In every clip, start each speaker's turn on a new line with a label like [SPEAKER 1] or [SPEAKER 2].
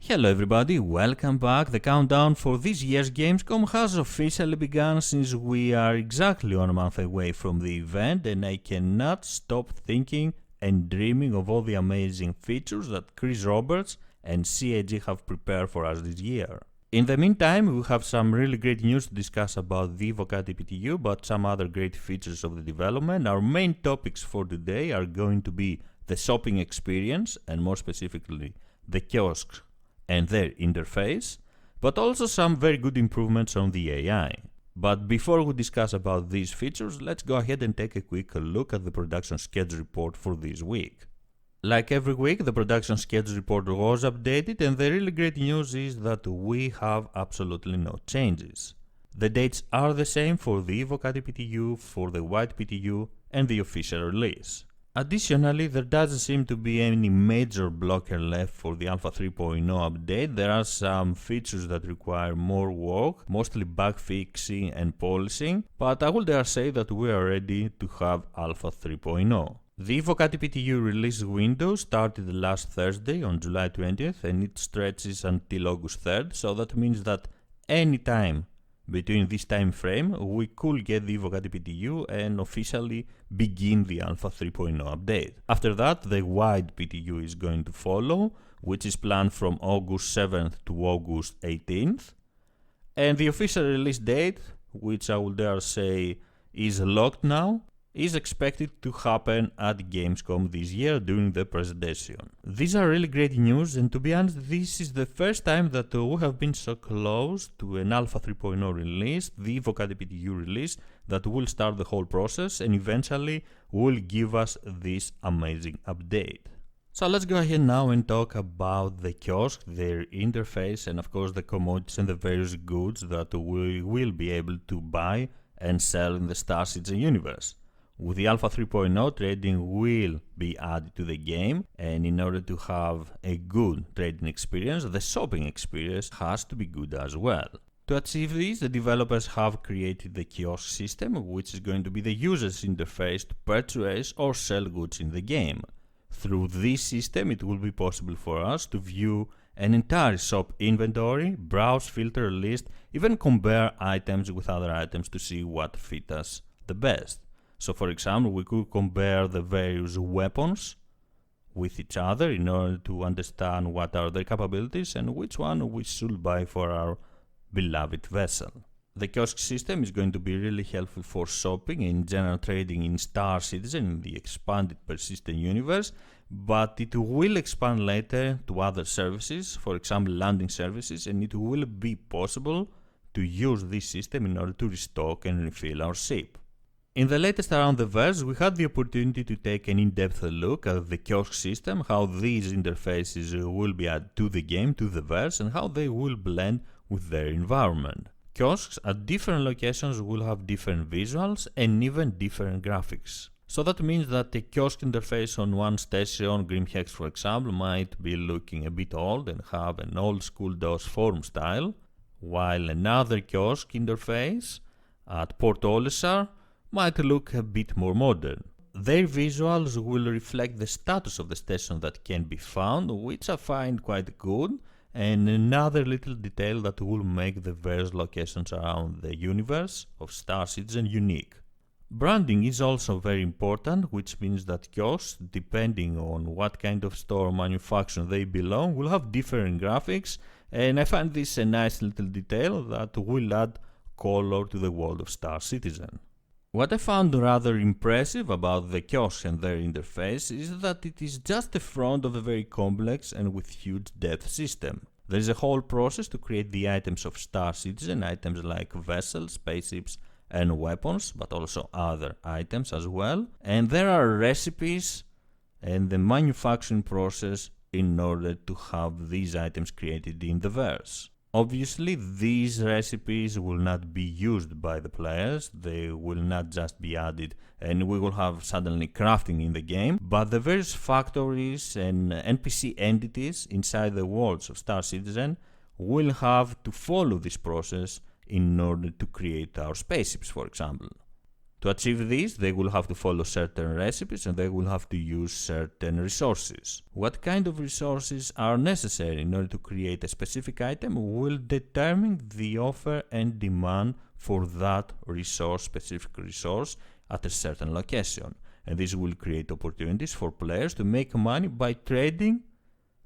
[SPEAKER 1] Hello everybody, welcome back. The countdown for this year's Gamescom has officially begun since we are exactly 1 month away from the event, and I cannot stop thinking and dreaming of all the amazing features that Chris Roberts and CAG have prepared for us this year. In the meantime, we have some really great news to discuss about the Evocati PTU, but some other great features of the development. Our main topics for today are going to be the shopping experience, and more specifically the kiosks and their interface, but also some very good improvements on the AI. But before we discuss about these features, let's go ahead and take a quick look at the production schedule report for this week. Like every week, the production schedule report was updated, and the really great news is that we have absolutely no changes. The dates are the same for the Evocati PTU, for the White PTU, and the official release. Additionally, there doesn't seem to be any major blocker left for the Alpha 3.0 update. There are some features that require more work, mostly bug fixing and polishing, but I would dare say that we are ready to have Alpha 3.0. The Evocati PTU release window started last Thursday on July 20th and it stretches until August 3rd, so that means that any time between this time frame, we could get the Evocati PTU and officially begin the Alpha 3.0 update. After that, the Wide PTU is going to follow, which is planned from August 7th to August 18th. And the official release date, which I would dare say is locked now, is expected to happen at Gamescom this year during the presentation. These are really great news, and to be honest, this is the first time that we have been so close to an Alpha 3.0 release, the Evocati PTU release, that will start the whole process and eventually will give us this amazing update. So let's go ahead now and talk about the kiosk, their interface, and of course the commodities and the various goods that we will be able to buy and sell in the Star Citizen universe. With the Alpha 3.0, trading will be added to the game, and in order to have a good trading experience, the shopping experience has to be good as well. To achieve this, the developers have created the kiosk system, which is going to be the user's interface to purchase or sell goods in the game. Through this system, it will be possible for us to view an entire shop inventory, browse, filter, list, even compare items with other items to see what fit us the best. So for example, we could compare the various weapons with each other in order to understand what are their capabilities and which one we should buy for our beloved vessel. The kiosk system is going to be really helpful for shopping and general trading in Star Citizen in the expanded persistent universe, but it will expand later to other services, for example landing services, and it will be possible to use this system in order to restock and refill our ship. In the latest Around the Verse, we had the opportunity to take an in-depth look at the kiosk system, how these interfaces will be added to the game, to the verse, and how they will blend with their environment. Kiosks at different locations will have different visuals and even different graphics. So that means that the kiosk interface on one station, Grimhex for example, might be looking a bit old and have an old school DOS forum style, while another kiosk interface at Port Olisar might look a bit more modern. Their visuals will reflect the status of the station that can be found, which I find quite good, and another little detail that will make the various locations around the universe of Star Citizen unique. Branding is also very important, which means that kiosks, depending on what kind of store or manufacturer they belong, will have different graphics, and I find this a nice little detail that will add color to the world of Star Citizen. What I found rather impressive about the kiosks and their interface is that it is just the front of a very complex and with huge depth system. There is a whole process to create the items of Star Citizen, items like vessels, spaceships and weapons, but also other items as well. And there are recipes and the manufacturing process in order to have these items created in the verse. Obviously, these recipes will not be used by the players, they will not just be added and we will have suddenly crafting in the game, but the various factories and NPC entities inside the worlds of Star Citizen will have to follow this process in order to create our spaceships, for example. To achieve this, they will have to follow certain recipes and they will have to use certain resources. What kind of resources are necessary in order to create a specific item will determine the offer and demand for that specific resource at a certain location. And this will create opportunities for players to make money by trading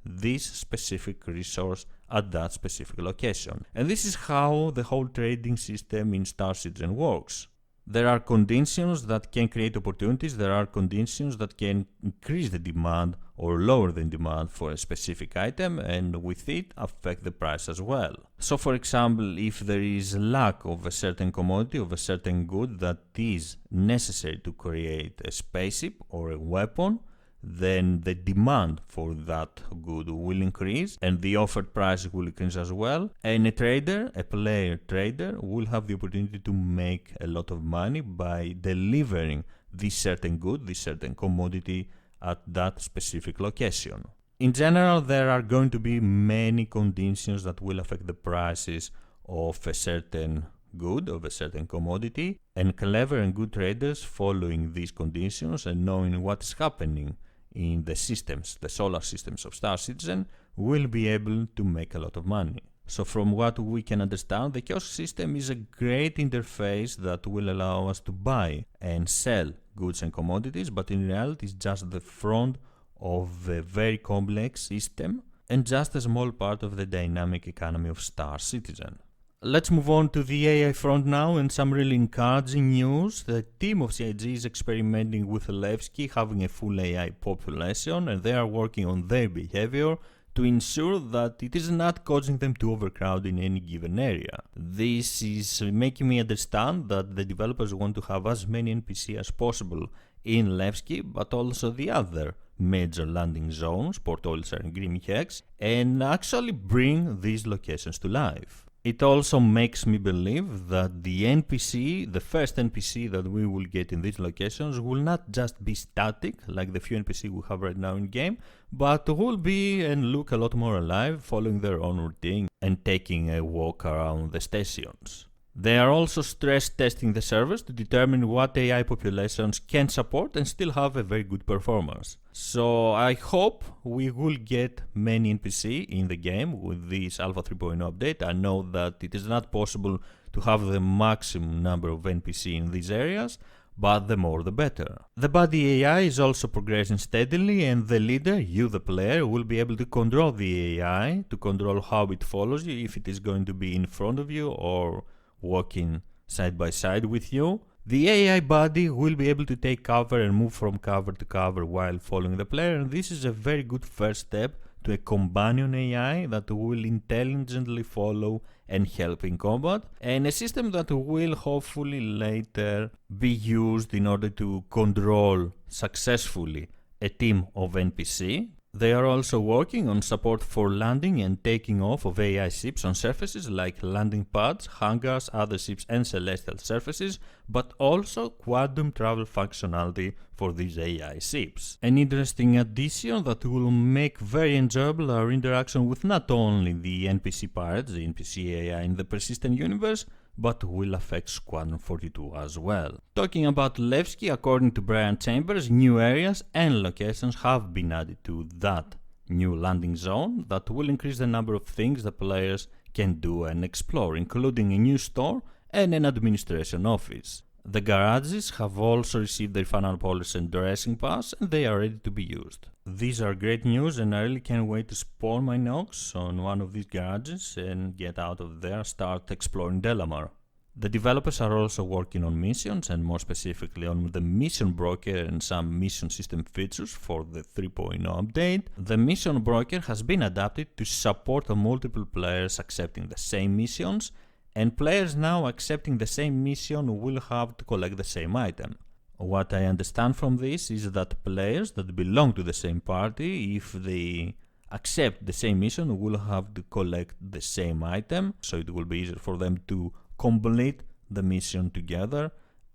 [SPEAKER 1] this specific resource at that specific location. And this is how the whole trading system in Star Citizen works. There are conditions that can create opportunities, there are conditions that can increase the demand or lower the demand for a specific item and with it affect the price as well. So for example, if there is lack of a certain commodity, of a certain good that is necessary to create a spaceship or a weapon, then the demand for that good will increase and the offered price will increase as well, and a player trader will have the opportunity to make a lot of money by delivering this certain good, this certain commodity at that specific location. In general, there are going to be many conditions that will affect the prices of a certain good, of a certain commodity, and clever and good traders following these conditions and knowing what is happening in the systems, the solar systems of Star Citizen, will be able to make a lot of money. So from what we can understand, the kiosk system is a great interface that will allow us to buy and sell goods and commodities, but in reality it's just the front of a very complex system and just a small part of the dynamic economy of Star Citizen. Let's move on to the AI front now, and some really encouraging news. The team of CIG is experimenting with Levski, having a full AI population, and they are working on their behavior to ensure that it is not causing them to overcrowd in any given area. This is making me understand that the developers want to have as many NPC as possible in Levski, but also the other major landing zones, Port Olisar and Grim Hex, and actually bring these locations to life. It also makes me believe that the first NPC that we will get in these locations will not just be static like the few NPC we have right now in game, but will be and look a lot more alive, following their own routine and taking a walk around the stations. They are also stress testing the servers to determine what AI populations can support and still have a very good performance. So I hope we will get many NPC in the game with this Alpha 3.0 update. I know that it is not possible to have the maximum number of NPC in these areas, but the more the better. The body AI is also progressing steadily, and the leader, you the player, will be able to control the AI, to control how it follows you, if it is going to be in front of you or walking side by side with you. The AI body will be able to take cover and move from cover to cover while following the player, and this is a very good first step to a companion AI that will intelligently follow and help in combat, and a system that will hopefully later be used in order to control successfully a team of NPC. They are also working on support for landing and taking off of AI ships on surfaces like landing pads, hangars, other ships and celestial surfaces, but also quantum travel functionality for these AI ships. An interesting addition that will make very enjoyable our interaction with not only the NPC pirates, the NPC AI in the persistent universe, but will affect Squadron 42 as well. Talking about Levski, according to Brian Chambers, new areas and locations have been added to that new landing zone that will increase the number of things the players can do and explore, including a new store and an administration office. The garages have also received their final polish and dressing pass, and they are ready to be used. These are great news, and I really can't wait to spawn my Nox on one of these garages and get out of there, start exploring Delamar. The developers are also working on missions, and more specifically on the mission broker and some mission system features for the 3.0 update. The mission broker has been adapted to support multiple players accepting the same missions, and players now accepting the same mission will have to collect the same item. What I understand from this is that players that belong to the same party, if they accept the same mission, will have to collect the same item, so it will be easier for them to complete the mission together,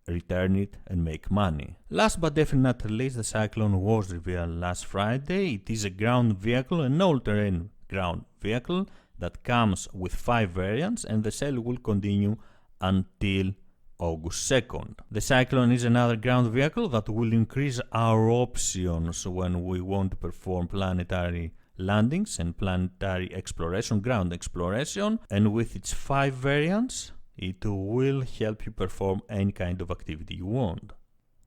[SPEAKER 1] return it and make money. Last but definitely not least, the Cyclone was revealed last Friday. It is a ground vehicle, an all-terrain ground vehicle that comes with 5 variants, and the sale will continue until August 2nd. The Cyclone is another ground vehicle that will increase our options when we want to perform planetary landings and planetary exploration, ground exploration, and with its 5 variants, it will help you perform any kind of activity you want.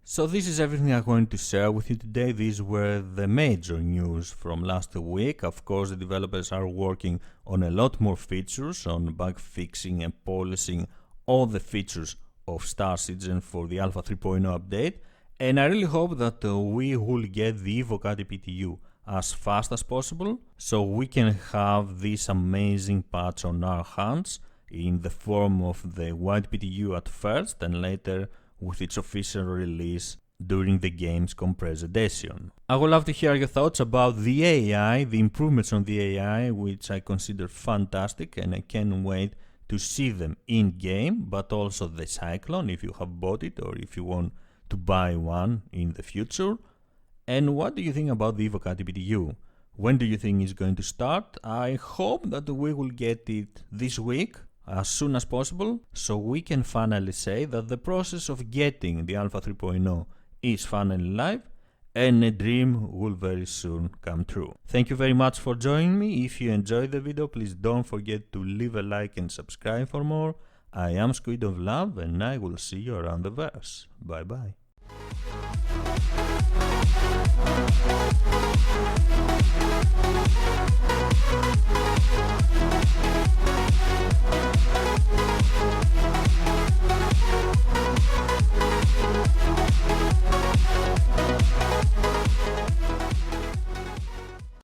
[SPEAKER 1] So this is everything I'm going to share with you today. These were the major news from last week. Of course, the developers are working on a lot more features, on bug fixing and polishing all the features of Star Citizen for the Alpha 3.0 update, and I really hope that we will get the Evocati PTU as fast as possible so we can have this amazing patch on our hands in the form of the white PTU at first and later with its official release during the game's compressed edition. I would love to hear your thoughts about the AI, the improvements on the AI, which I consider fantastic, and I can't wait to see them in-game, but also the Cyclone if you have bought it or if you want to buy one in the future. And what do you think about the Evocati PTU? When do you think it's going to start? I hope that we will get it this week, as soon as possible, so we can finally say that the process of getting the Alpha 3.0 is finally live and a dream will very soon come true. Thank you very much for joining me. If you enjoyed the video, please don't forget to leave a like and subscribe for more. I am SquidofLove and I will see you around the verse. Bye bye.